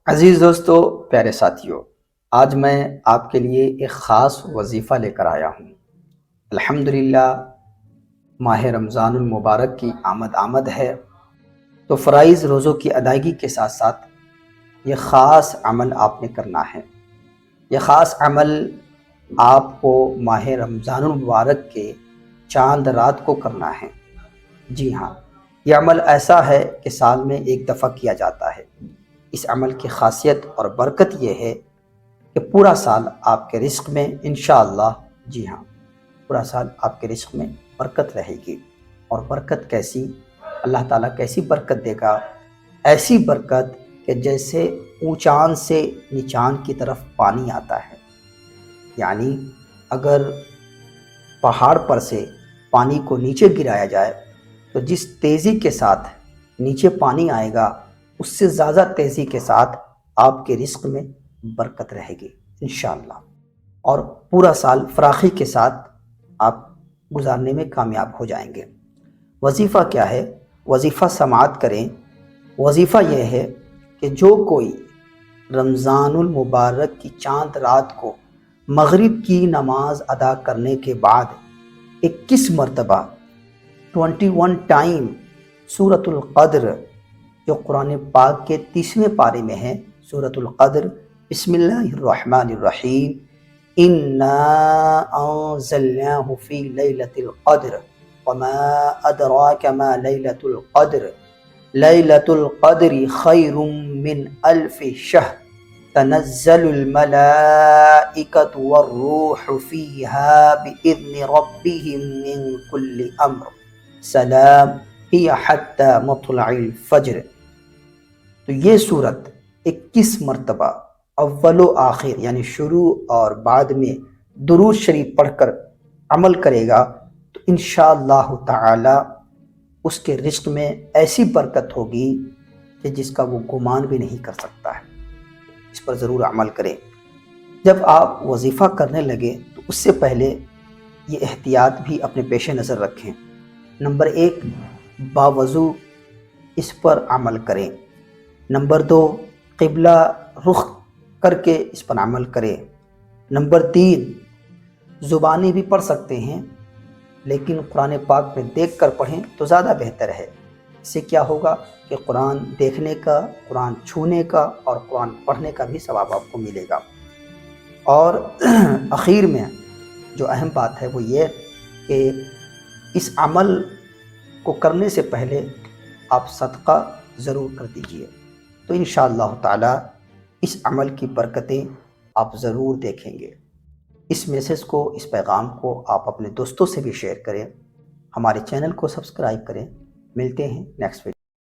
عزیز دوستو، پیارے ساتھیوں، آج میں آپ کے لیے ایک خاص وظیفہ لے کر آیا ہوں۔ الحمدللہ ماہ رمضان المبارک کی آمد ہے، تو فرائض روزوں کی ادائیگی کے ساتھ ساتھ یہ خاص عمل آپ نے کرنا ہے۔ یہ خاص عمل آپ کو ماہ رمضان المبارک کے چاند رات کو کرنا ہے۔ جی ہاں، یہ عمل ایسا ہے کہ سال میں ایک دفعہ کیا جاتا ہے۔ اس عمل کی خاصیت اور برکت یہ ہے کہ پورا سال آپ کے رزق میں انشاءاللہ، جی ہاں، پورا سال آپ کے رزق میں برکت رہے گی۔ اور برکت کیسی؟ اللہ تعالیٰ کیسی برکت دے گا؟ ایسی برکت کہ جیسے اونچان سے نیچان کی طرف پانی آتا ہے، یعنی اگر پہاڑ پر سے پانی کو نیچے گرایا جائے تو جس تیزی کے ساتھ نیچے پانی آئے گا، اس سے زیادہ تیزی کے ساتھ آپ کے رزق میں برکت رہے گی انشاءاللہ، اور پورا سال فراخی کے ساتھ آپ گزارنے میں کامیاب ہو جائیں گے۔ وظیفہ کیا ہے؟ وظیفہ سماعت کریں۔ وظیفہ یہ ہے کہ جو کوئی رمضان المبارک کی چاند رات کو مغرب کی نماز ادا کرنے کے بعد 21 مرتبہ 21 ٹائم سورۃ القدر، جو قرآن پاک کے 30ویں پارے میں ہے، سورۃ القدر، بسم اللہ الرحمن الرحیم، انا انزلناہ فی لیلۃ القدر وما ادراک ما لیلۃ القدر لیلۃ القدر خیر من الف شہر تنزل الملائکۃ والروح فیہا بإذن ربہم من کل امر سلام ہی حتی مطلع الفجر۔ تو یہ صورت 21 مرتبہ اول و آخر، یعنی شروع اور بعد میں درود شریف پڑھ کر عمل کرے گا تو انشاءاللہ تعالی اس کے رزق میں ایسی برکت ہوگی کہ جس کا وہ گمان بھی نہیں کر سکتا ہے۔ اس پر ضرور عمل کریں۔ جب آپ وظیفہ کرنے لگے تو اس سے پہلے یہ احتیاط بھی اپنے پیش نظر رکھیں۔ نمبر 1، باوضو اس پر عمل کریں۔ نمبر 2، قبلہ رخ کر کے اس پر عمل کریں۔ نمبر 3، زبانی بھی پڑھ سکتے ہیں لیکن قرآن پاک میں دیکھ کر پڑھیں تو زیادہ بہتر ہے۔ اس سے کیا ہوگا کہ قرآن دیکھنے کا، قرآن چھونے کا اور قرآن پڑھنے کا بھی ثواب آپ کو ملے گا۔ اور اخیر میں جو اہم بات ہے وہ یہ کہ اس عمل کو کرنے سے پہلے آپ صدقہ ضرور کر دیجئے، تو انشاءاللہ تعالی اس عمل کی برکتیں آپ ضرور دیکھیں گے۔ اس میسج کو، اس پیغام کو آپ اپنے دوستوں سے بھی شیئر کریں۔ ہمارے چینل کو سبسکرائب کریں۔ ملتے ہیں نیکسٹ ویڈیو۔